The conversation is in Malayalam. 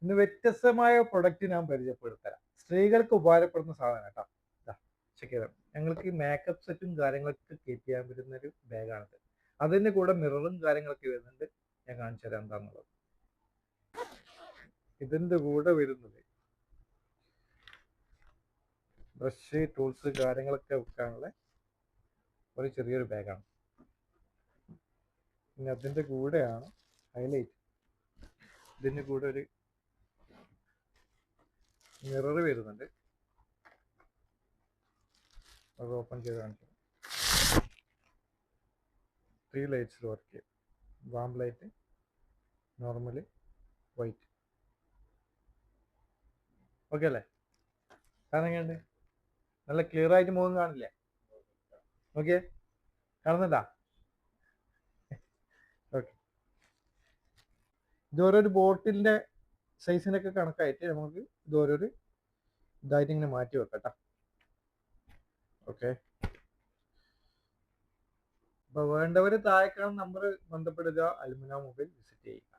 ഇന്ന് വ്യത്യസ്തമായ പ്രൊഡക്റ്റ് ഞാൻ പരിചയപ്പെടുത്തരാം. സ്ത്രീകൾക്ക് ഉപകാരപ്പെടുന്ന സാധനം കേട്ടോ. ചെക്ക് ചെയ്തോ. ഞങ്ങൾക്ക് ഈ മേക്കപ്പ് സെറ്റും കാര്യങ്ങളൊക്കെ കീപ്പ് ചെയ്യാൻ പറ്റുന്ന ഒരു ബാഗാണിത്. അതിൻ്റെ കൂടെ മിററും കാര്യങ്ങളൊക്കെ വരുന്നുണ്ട്. ഞാൻ കാണിച്ചു തരാം എന്താണെന്നുള്ളത്. ഇതിൻ്റെ കൂടെ വരുന്നത് ബ്രഷ്, ടൂൾസ് കാര്യങ്ങളൊക്കെ വെക്കാനുള്ള ഒരു ചെറിയൊരു ബാഗാണ്. പിന്നെ അതിൻ്റെ കൂടെയാണ് ഹൈലൈറ്റ്. ഇതിൻ്റെ കൂടെ ഒരു മിറർ വരുന്നുണ്ട്. അത് ഓപ്പൺ ചെയ്ത് കാണിച്ചു. 3 ലൈറ്റ്സിൽ വർക്ക് ചെയ്യും. Warm light, normal, white. Okay അല്ലേ? കാരണം എങ്ങനെയുണ്ട്? നല്ല ക്ലിയർ ആയിട്ട് മുഖം കാണില്ലേ? ഓക്കെ, കാണുന്നുണ്ടാ? ഓക്കെ. ഇത് ഓരോരു ബോട്ടിലിൻ്റെ സൈസിനൊക്കെ കണക്കായിട്ട് നമുക്ക് ഇത് ഓരോരു ഇതായിട്ട് ഇങ്ങനെ മാറ്റി വെക്കട്ടോ. ഓക്കെ. അപ്പോൾ വേണ്ടവർ താഴെ കാണുന്ന നമ്പർ ബന്ധപ്പെടുക. അൽമുന മൊബൈൽ വിസിറ്റ് ചെയ്യുക.